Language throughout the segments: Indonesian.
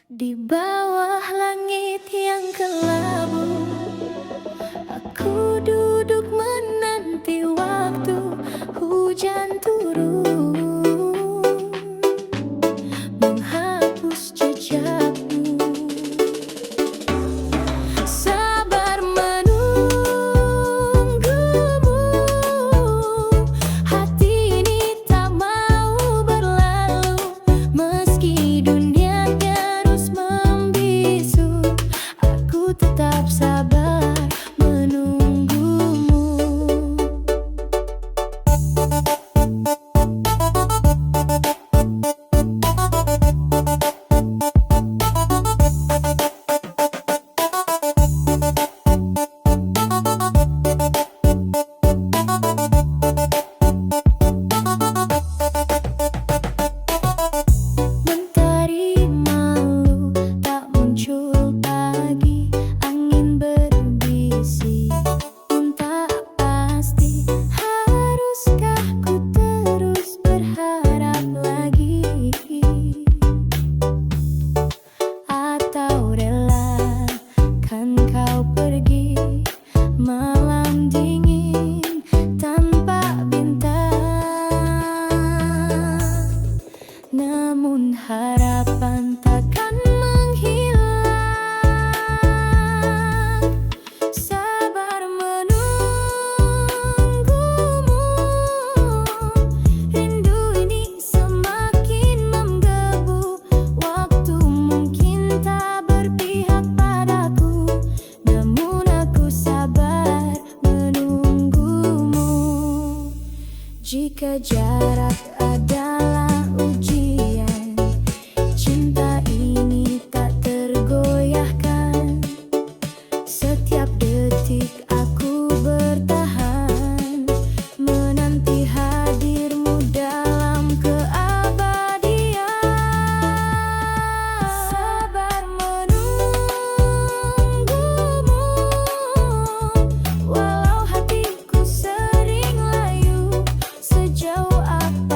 Di bawah langit yang kelabu, aku duduk menanti waktu hujan turun, menghapus jejakmu. Sabar menunggumu, hati ini tak mau berlalu. Meski dunia terus membisu, aku tetap sabar menunggumu. Mentari malu tak muncul pagi, angin berbisik pun tak pasti. Haruskah ku terus berharap lagi, atau relakan kau pergi malam dingin tanpa bintang? Namun harapan takkan menghilang. Sabar menunggumu, rindu ini semakin menggebu. Waktu mungkin tak berpihak padaku, namun aku sabar menunggumu. Jika jarak adalah ujian, cinta ini tak tergoyahkan. Setiap detik aku bertahan, menanti hadirmu dalam keabadian. Sabar menunggumu, walau hatiku sering layu. Sejauh aku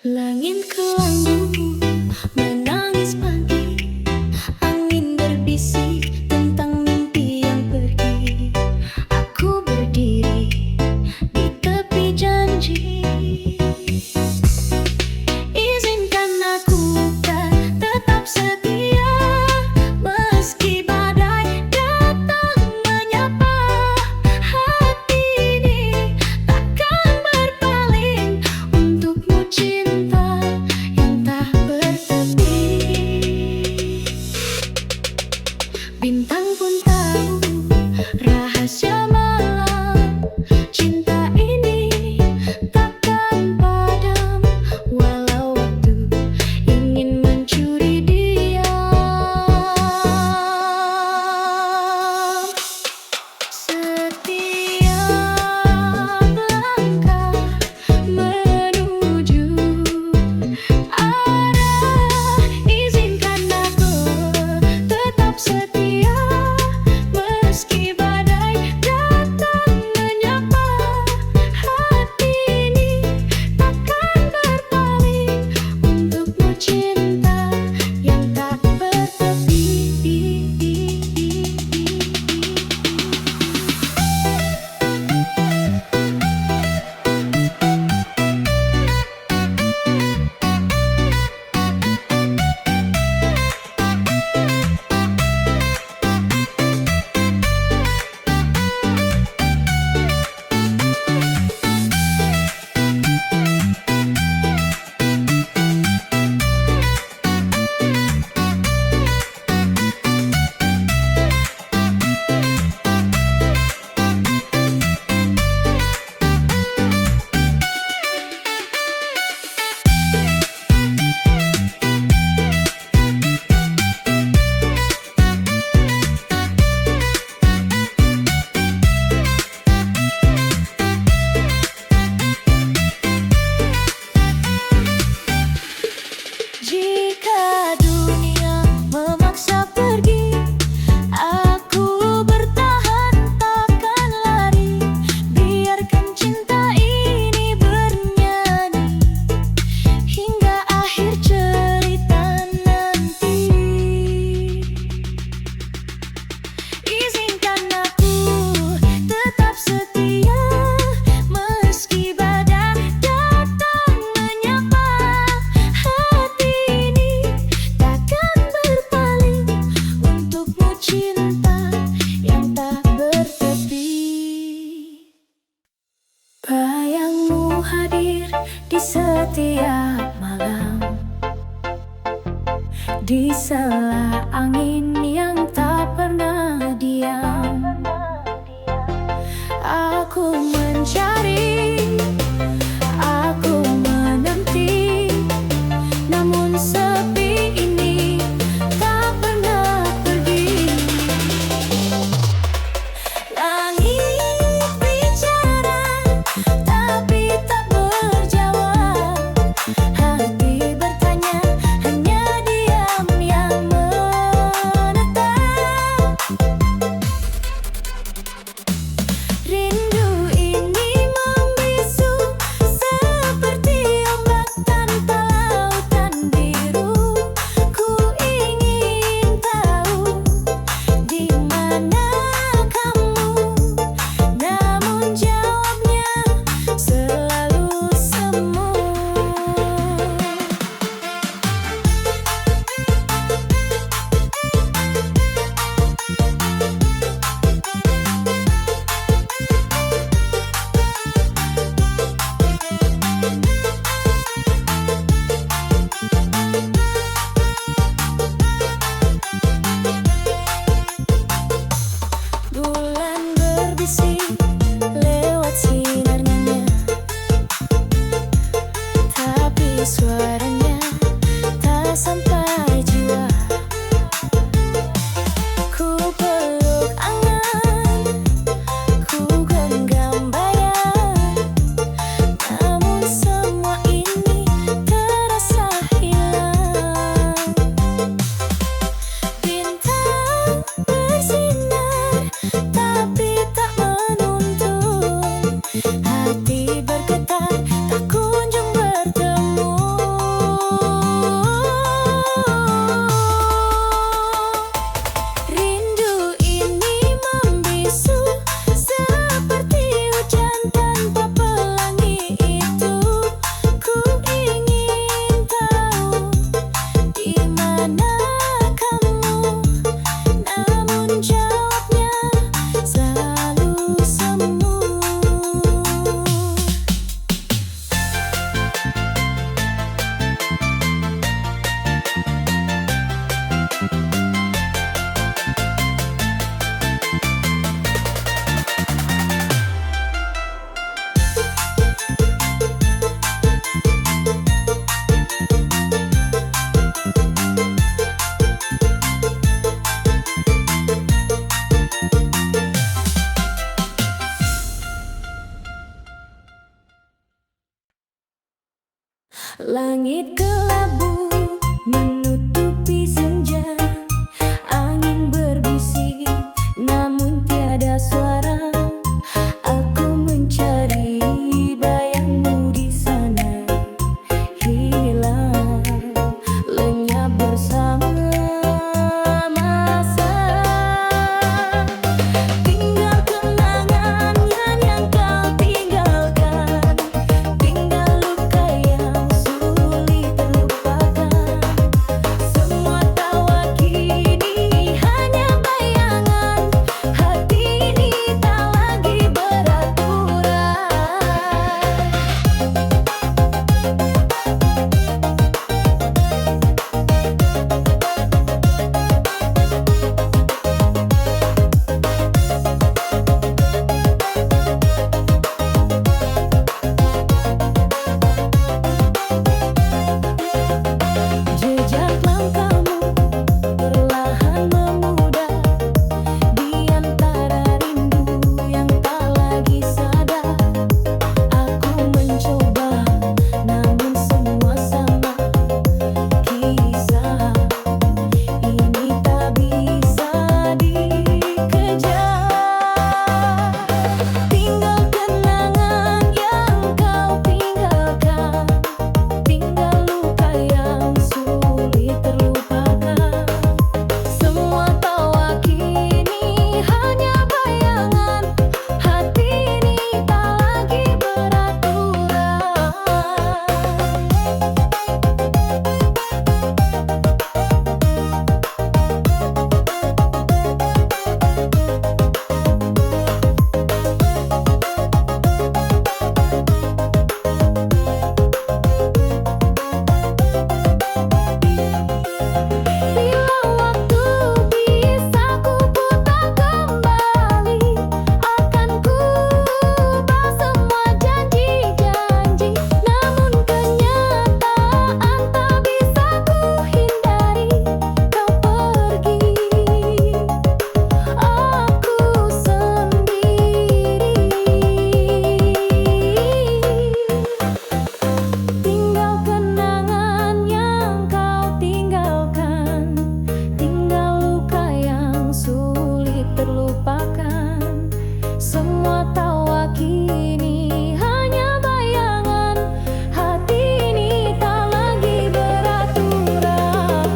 Langit kelambu menangis pagi, angin berbisik tentang mimpi yang pergi. Aku berdiri di tepi janji, izinkan aku tetap setia, meski badai datang menyapa. Hati ini takkan berpaling untukmu, cinta yang tak bertepi. Bintang pun tahu rahasia malam, cinta ini takkan padam, walau waktu ingin mencuri diam. Setiap langkah menuju arah, izinkan aku tetap setia, meski badai datang menyapa. Hati ini takkan berpaling untukmu, cinta yang tak bertepi. Jika dunia memaksa pergi, aku bertahan takkan lari. Biarkan cinta ini bernyanyi hingga akhir cerita nanti. Izinkan aku tetap setia, meski badai datang menyapa. Hati ini takkan berpaling untukmu, cinta yang tak bertepi. Bayangmu hadir di setiap malam, di sela angin yang tak pernah diam. Aku mencari, aku menanti, namun sepi ini tak pernah pergi. Langit bicara, tapi tak berjawab. Hati bertanya, hanya diam yang menetap. Rindu ini membisu seperti ombak tanpa lautan biru. Ku ingin tahu di mana kamu, namun jawabnya selalu semu. Bulan berbisik lewat sinarnya, tapi suaranya tak sampai jiwa. Ku peluk angan, ku genggam bayang, namun semua ini terasa hilang. Bintang bersinar, tapi tak menuntun. Hati bergetar, tak kunjung bertemu. Langit kelabu menutupi senja, angin berbisik namun tiada suara. Aku mencari bayangmu di sana, hilang lenyap bersama masa. Tinggal kenangan yang kau tinggalkan, tinggal luka yang sulit terlupakan. Semua tawa kini hanya bayangan, hati ini tak lagi beraturan. Jejak langkahmu perlahan memudar di antara rindu yang tak lagi sadar. Aku mencoba namun semua sama, kisah ini tak bisa dikejar. Tinggal kenangan yang kau tinggalkan, tinggal luka yang sulit terlupakan. Semua tawa kini hanya bayangan, hati ini tak lagi beraturan. Bila waktu bisa ku putar kembali, akan ku ubah semua janji-janji. Namun kenyataan tak bisa ku hindari, kau pergi, aku sendiri. Tinggal kenangan yang kau tinggalkan, tinggal luka yang sulit terlupakan. Semua tawa kini hanya bayangan, hati ini tak lagi beraturan.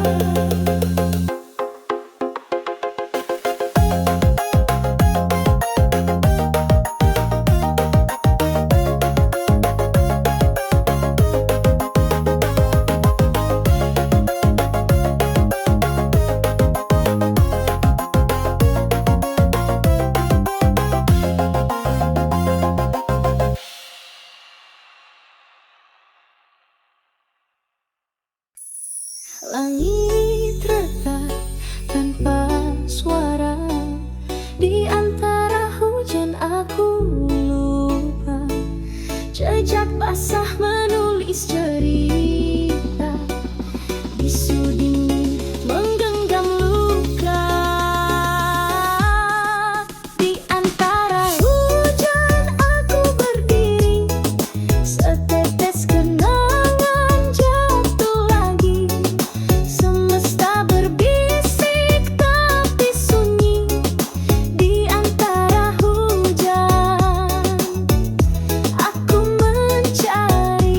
Langit retak tanpa suara, di antara hujan aku lupa. Jejak basah menulis cerita, bisu dingin menggenggam luka. Di antara hujan aku berdiri, setetes kenangan jatuh lagi. Semesta berbisik tapi sunyi di antara hujan. Aku mencari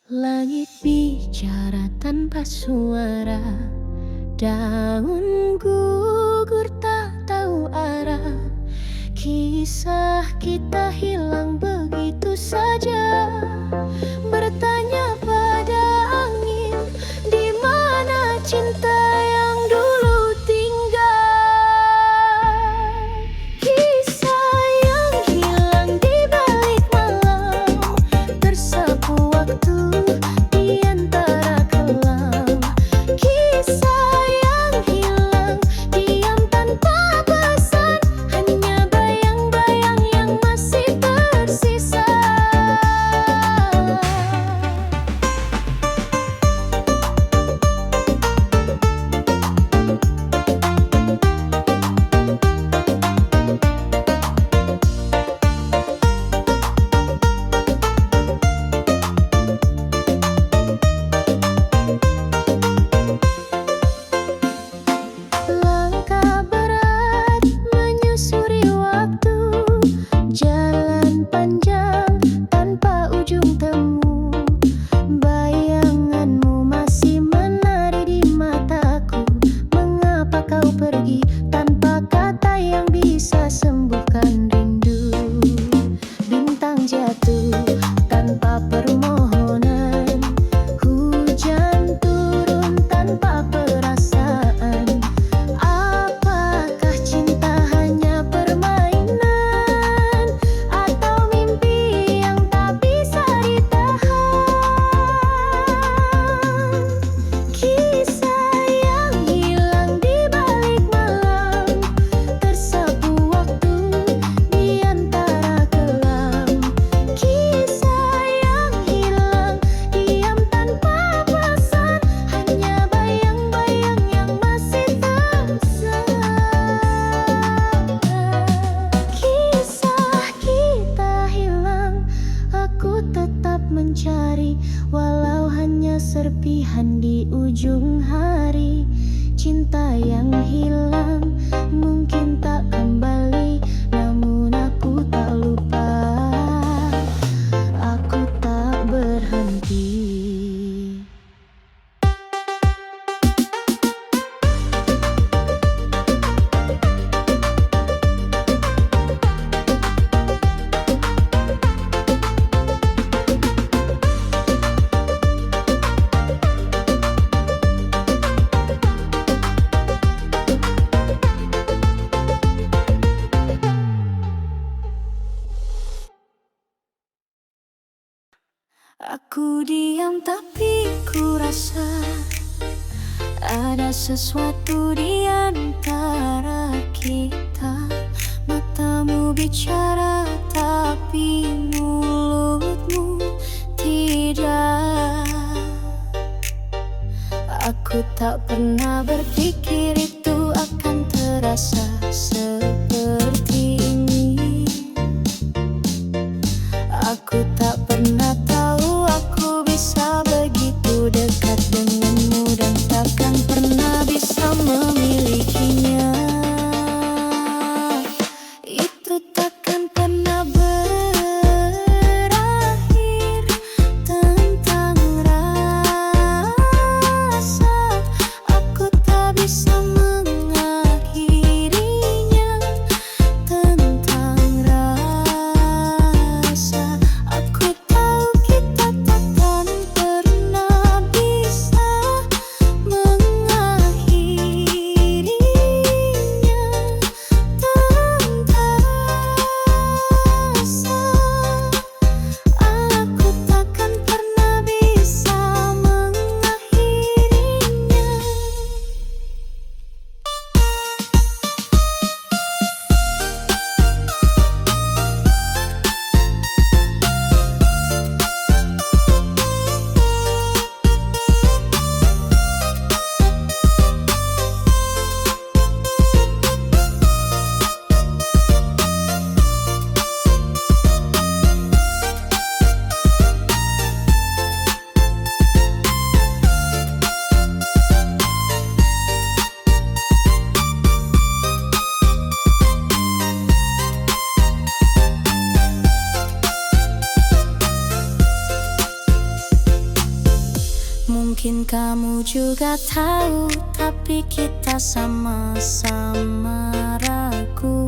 Langit bicara tanpa suara, daun gugur tak tahu arah. Kisah kita hilang begitu saja. Bertanya pada angin, di mana cinta yang dulu tinggal? Kisah yang hilang di balik malam, tersapu waktu di antara kelam. Kisah yang hilang diam tanpa pesan, hanya bayang-bayang yang masih tersisa. Langkah berat menyusuri waktu, jalan panjang tanpa ujung temu. Bayanganmu masih menari di mataku. Mengapa kau pergi tanpa kata yang bisa sembuhkan rindu? Bintang jatuh tanpa permohonan, hujan turun tanpa perasaan. Apakah cinta hanya permainan, atau mimpi yang tak bisa ditahan? Kisah yang hilang di balik malam, tersapu waktu di antara kelam. Kisah yang hilang diam tanpa pesan, hanya bayang-bayang yang masih tersisa. Kisah kita hilang, aku tetap mencari, walau hanya serpihan di ujung hari. Cinta yang hilang mungkin tak kembali, namun aku tak lupa, aku tak berhenti. Aku diam tapi ku rasa ada sesuatu di antara kita. Matamu bicara tapi mulutmu tidak. Aku tak pernah berpikir itu akan terasa seperti ini. Aku tak pernah tahu aku bisa begitu dekat denganmu, dan takkan pernah bisa memilikinya. Itu takkan pernah berakhir. Tentang rasa aku tak bisa Kamu juga tahu, tapi kita sama-sama ragu.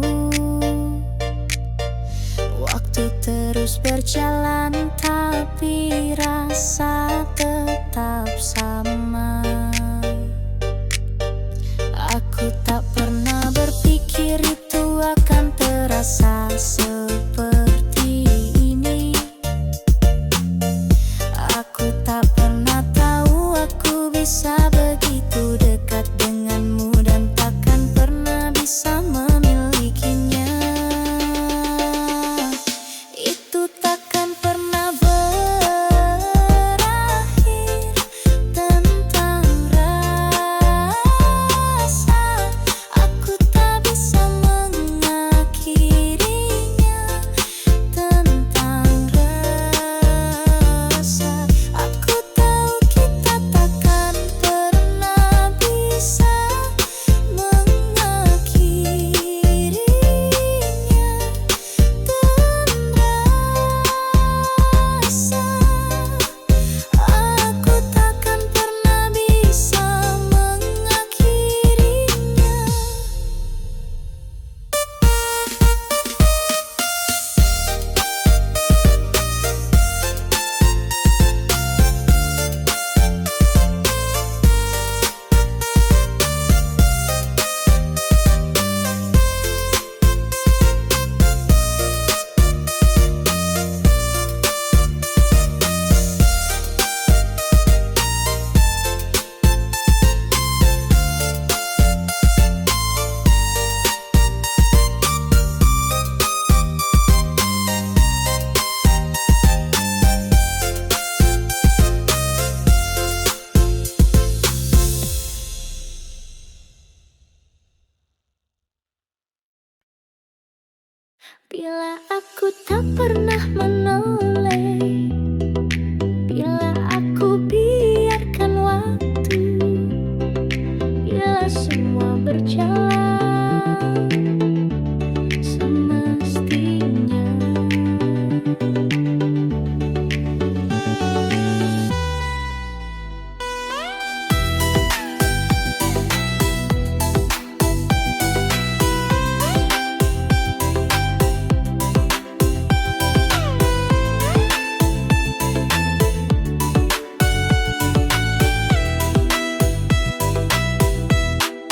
Waktu terus berjalan, tapi rasa tetap sama. Aku tak pernah berpikir itu akan terasa seperti ini. Aku tak pernah tahu aku bisa begitu dekat denganmu dan takkan pernah bisa memilikinya. Itu takkan pernah berakhir tentang rasa. Aku tak bisa mengakhirinya tentang rasa. Aku tahu kita takkan pernah bisa mengakhirinya dan rasa. Aku takkan pernah bisa mengakhirinya. Bila aku tak pernah menoleh, bila aku biarkan waktu, bila semua berjalan semestinya.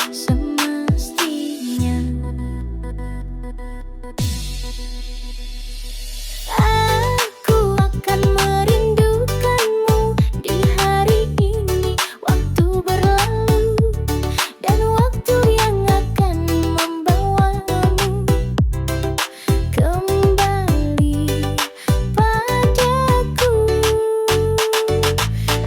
Semestinya aku akan merindukanmu di hari ini. Waktu berlalu dan waktu yang akan membawamu kembali padaku.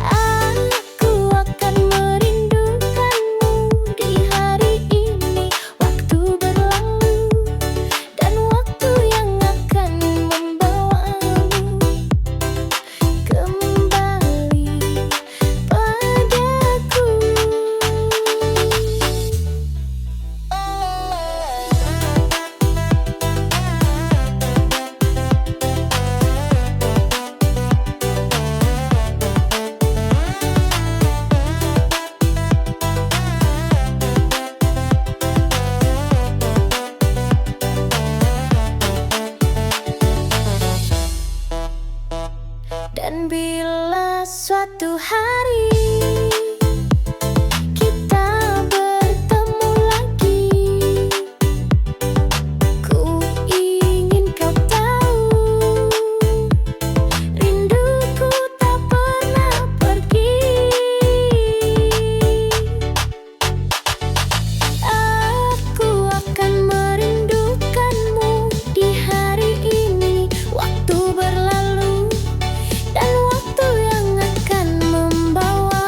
Aku akan merindukanmu di hari ini. Waktu berlalu dan waktu yang akan membawamu kembali padaku. Dan bila suatu hari kita bertemu lagi, ku ingin kau tahu, rinduku tak pernah pergi. Aku akan merindukanmu di hari ini. Waktu berlalu dan waktu yang akan membawa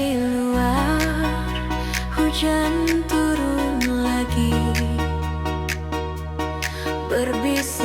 di luar, hujan turun lagi, berbisik